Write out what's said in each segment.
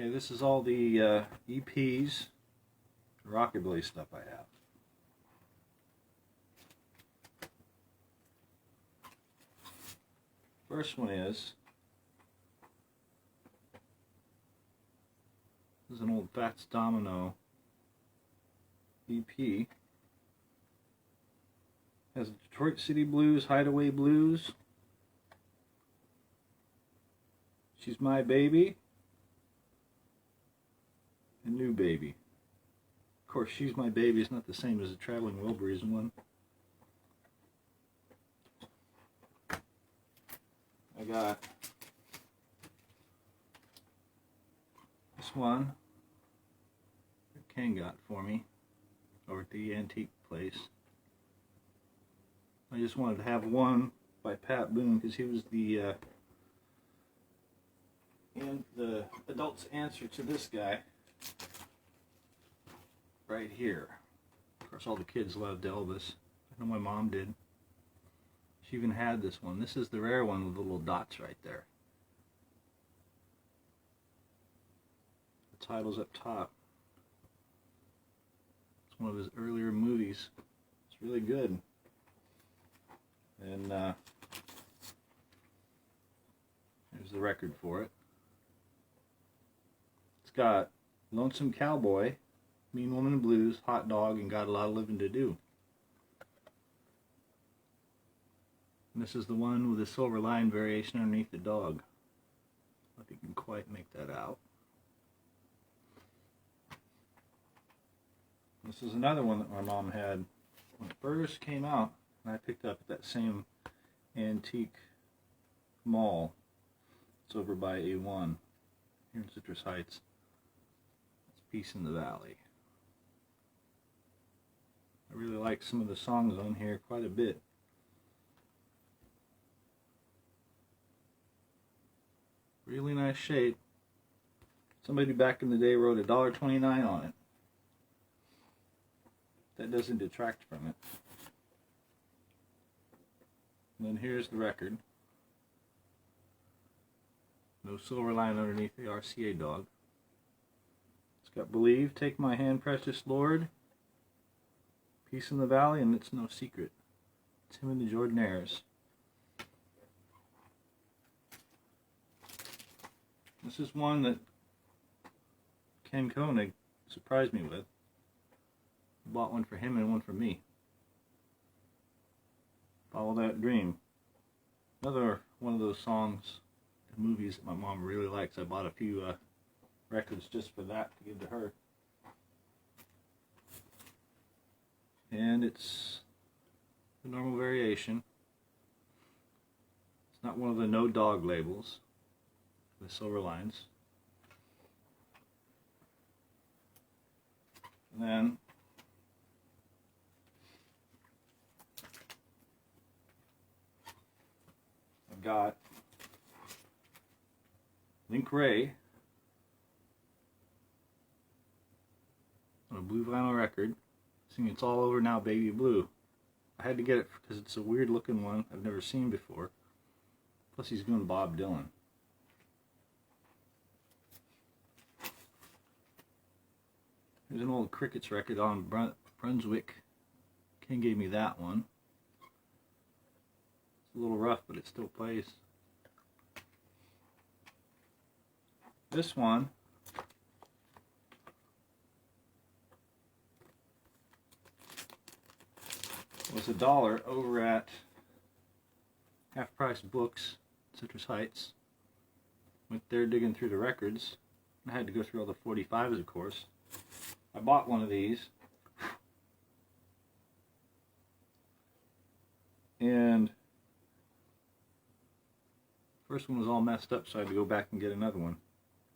Okay, this is all the EPs, rockabilly stuff I have. First one is, this is an old Fats Domino EP. Has Detroit City Blues, Hideaway Blues, She's My Baby, and New Baby. Of course, She's My Baby is not the same as the Traveling Wilburys one. I got this one that Ken got for me over at the antique place. I just wanted to have one by Pat Boone because he was the adult's answer to this guy right here. Of course, all the kids loved Elvis. I know my mom did. She even had this one. This is the rare one with the little dots right there. The title's up top. It's one of his earlier movies. It's really good. And there's the record for it. It's got Lonesome Cowboy, Mean Woman Blues, Hot Dog, and Got a Lot of Living to Do. And this is the one with the silver line variation underneath the dog. I don't think you can quite make that out. This is another one that my mom had when it first came out, and I picked up at that same antique mall. It's over by A1 here in Citrus Heights. It's Peace in the Valley. I really like some of the songs on here quite a bit. Really nice shape. Somebody back in the day wrote $1.29 on it. That doesn't detract from it. And then here's the record. No silver line underneath the RCA dog. It's got Believe, Take My Hand, Precious Lord, Peace in the Valley, and It's No Secret. It's him and the Jordanaires. This is one that Ken Koenig surprised me with. I bought one for him and one for me. Follow That Dream. Another one of those songs and movies that my mom really likes. I bought a few records just for that to give to her. And it's the normal variation. It's not one of the no dog labels. The silver lines. And then I've got Link Ray on a blue vinyl record singing It's All Over Now Baby Blue. I had to get it because it's a weird looking one I've never seen before. Plus he's doing Bob Dylan. There's an old Crickets record on Brunswick. Ken gave me that one. It's a little rough, but it still plays. This one was $1 over at Half Price Books, Citrus Heights. Went there digging through the records. I had to go through all the 45s, of course. I bought one of these, and first one was all messed up, so I had to go back and get another one.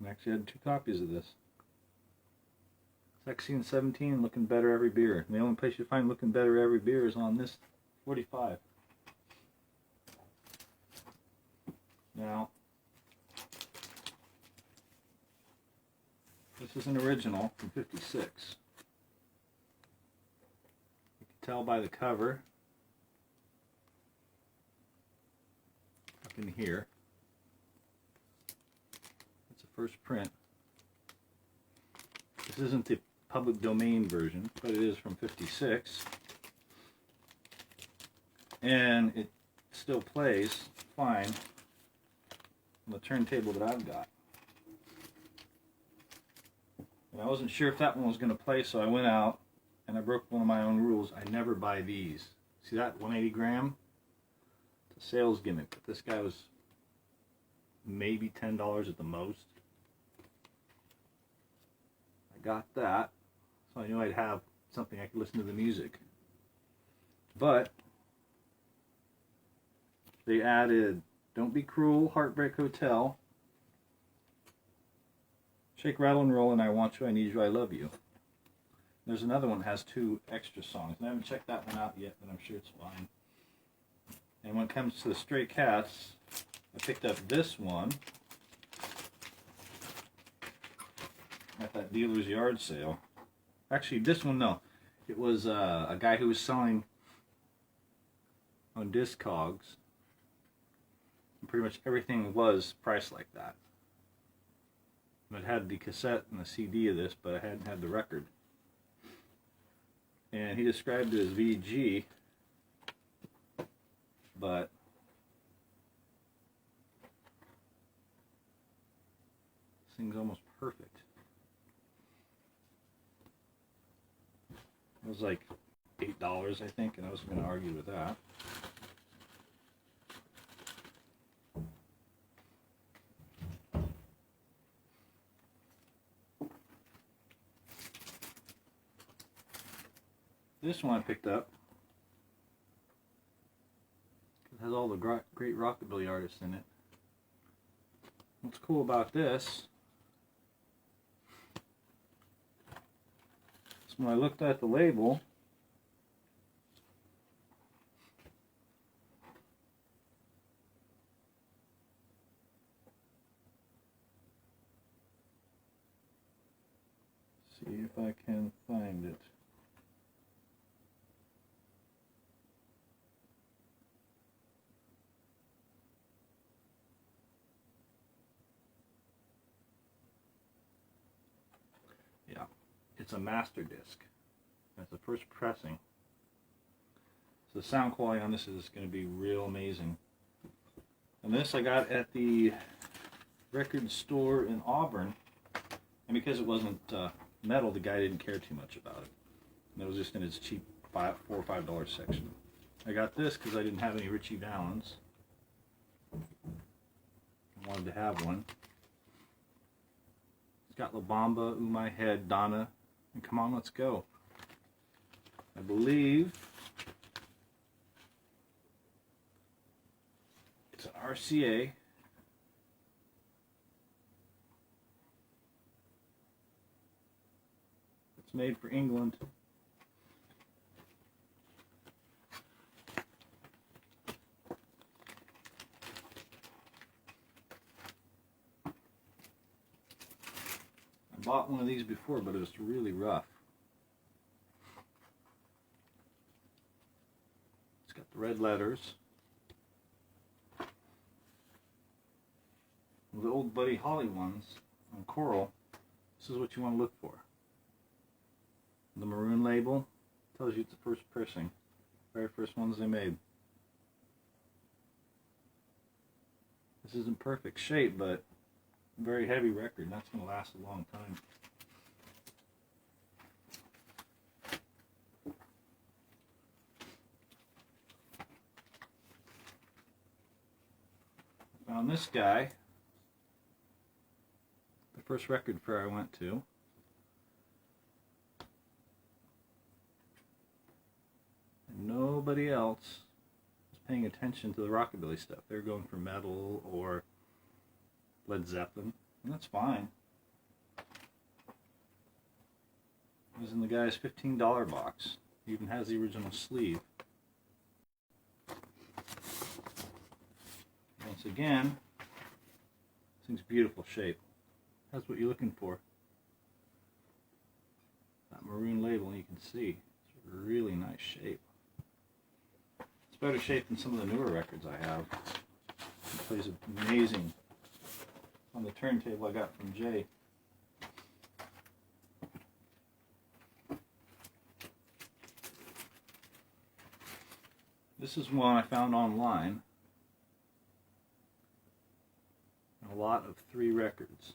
And actually had 2 copies of this. Sexy and 17, Looking Better Every Beer. And the only place you find Looking Better Every Beer is on this 45. Now, this is an original from '56. You can tell by the cover up in here. It's a first print. This isn't the public domain version, but it is from '56. And it still plays fine on the turntable that I've got. And I wasn't sure if that one was going to play, so I went out and I broke one of my own rules. I never buy these. See that 180 gram? It's a sales gimmick, but this guy was maybe $10 at the most. I got that, so I knew I'd have something I could listen to the music. But they added Don't Be Cruel, Heartbreak Hotel, Shake, Rattle, and Roll, and I Want You, I Need You, I Love You. There's another one that has 2 extra songs, and I haven't checked that one out yet, but I'm sure it's fine. And when it comes to the Stray Cats, I picked up this one at that dealer's yard sale. Actually, this one, no. It was a guy who was selling on Discogs. And pretty much everything was priced like that. It had the cassette and the CD of this, but I hadn't had the record. And he described it as VG, but this thing's almost perfect. It was like $8, I think, and I wasn't going to argue with that. This one I picked up. It has all the great rockabilly artists in it. What's cool about this is when I looked at the label, see if I can find it. It's a master disc. That's the first pressing. So the sound quality on this is going to be real amazing. And this I got at the record store in Auburn. And because it wasn't metal, the guy didn't care too much about it. And it was just in his cheap $4 or $5 section. I got this because I didn't have any Richie Valens. I wanted to have one. It's got La Bamba, Ooh My Head, Donna, and Come On Let's Go. I believe it's an RCA. It's made for England. Bought one of these before, but it was really rough. It's got the red letters. The old Buddy Holly ones on Coral, this is what you want to look for. The maroon label tells you it's the first pressing, very first ones they made. This isn't perfect shape, but very heavy record, and that's going to last a long time. Found this guy, the first record fair I went to. And nobody else was paying attention to the rockabilly stuff. They were going for metal or Led Zeppelin, and that's fine. It was in the guy's $15 box. He even has the original sleeve. Once again, this thing's beautiful shape. That's what you're looking for. That maroon label, and you can see it's a really nice shape. It's better shape than some of the newer records I have. It plays amazing on the turntable I got from Jay. This is one I found online. A lot of 3 records.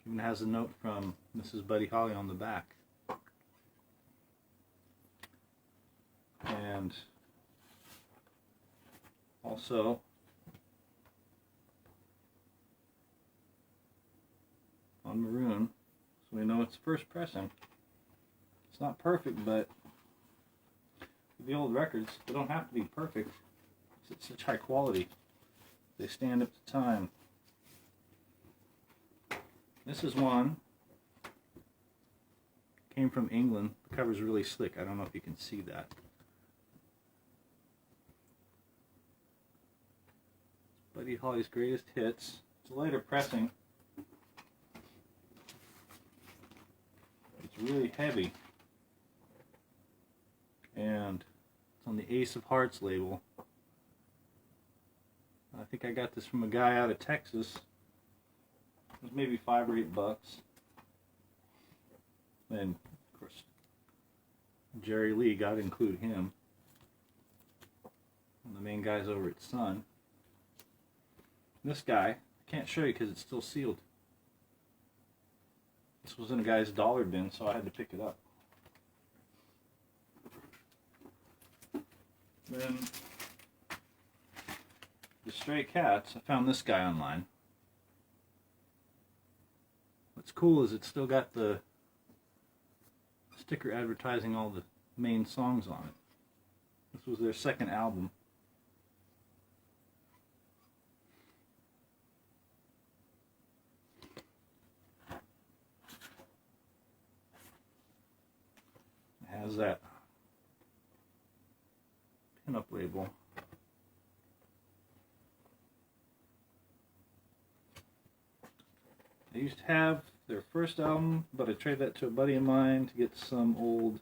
Even has a note from Mrs. Buddy Holly on the back. And also on maroon, so we know it's first pressing. It's not perfect, but the old records, they don't have to be perfect. It's such high quality. They stand up to time. This is one. Came from England. The cover's really slick. I don't know if you can see that. It's Buddy Holly's greatest hits. It's a later pressing. It's really heavy. And it's on the Ace of Hearts label. I think I got this from a guy out of Texas. It was maybe $5 or $8. And of course, Jerry Lee, got to include him. One of the main guys over at Sun. This guy, I can't show you because it's still sealed. This was in a guy's dollar bin, so I had to pick it up. Then the Stray Cats, I found this guy online. What's cool is it's still got the sticker advertising all the main songs on it. This was their second album. It has that pin-up label. I used to have their first album, but I traded that to a buddy of mine to get some old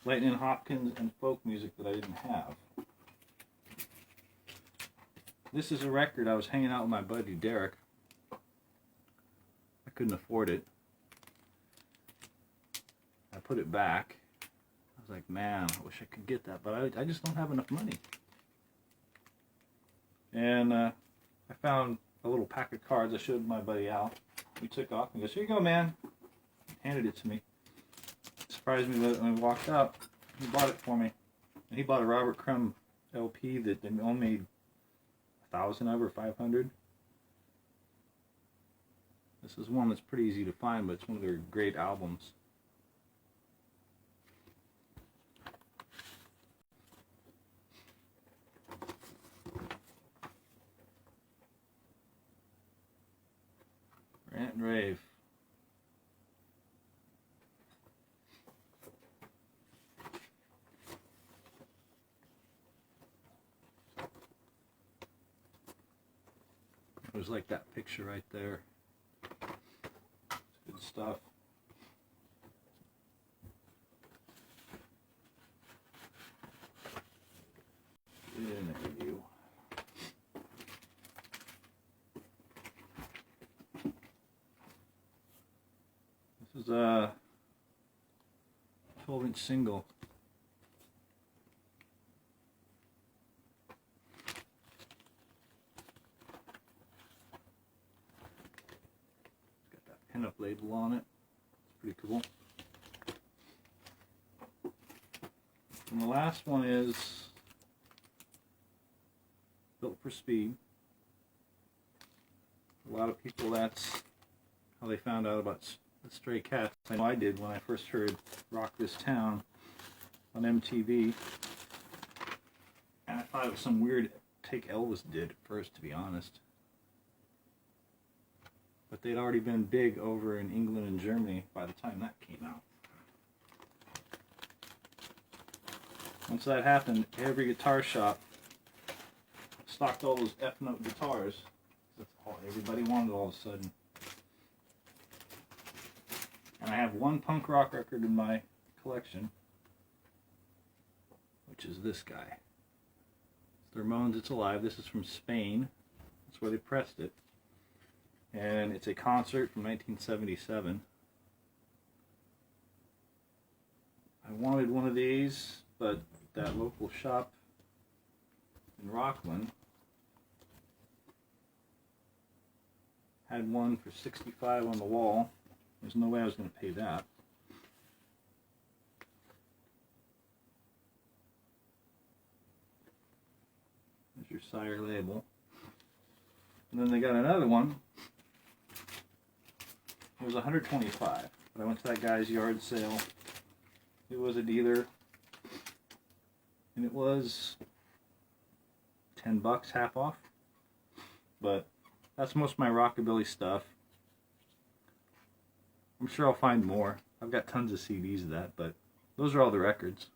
Lightning Hopkins and folk music that I didn't have. This is a record I was hanging out with my buddy Derek. I couldn't afford it. I put it back. I was like, man, I wish I could get that, but I just don't have enough money. And I found a little pack of cards. I showed my buddy Al. We took off and he goes, here you go, man. Handed it to me. It surprised me when we walked out. He bought it for me. And he bought a Robert Crumb LP that they only made 1,000 of or 500. This is one that's pretty easy to find, but it's one of their great albums. Rant and Rave. It was like that picture right there. It's good stuff. Interview. This is a 12-inch single. It's got that pin-up label on it. It's pretty cool. And the last one is Built for Speed. A lot of people, that's how they found out about the Stray Cats. I know I did when I first heard Rock This Town on MTV. And I thought it was some weird take Elvis did at first, to be honest. But they'd already been big over in England and Germany by the time that came out. Once that happened, every guitar shop stocked all those F-note guitars. That's all everybody wanted all of a sudden. And I have one punk rock record in my collection, which is this guy. It's the Ramones' It's Alive. This is from Spain. That's where they pressed it. And it's a concert from 1977. I wanted one of these, but that local shop in Rockland had one for $65 on the wall. There's no way I was going to pay that. There's your sire label. And then they got another one. It was $125, but I went to that guy's yard sale. It was a dealer, and it was $10, half off. But that's most of my rockabilly stuff. I'm sure I'll find more. I've got tons of CDs of that, but those are all the records.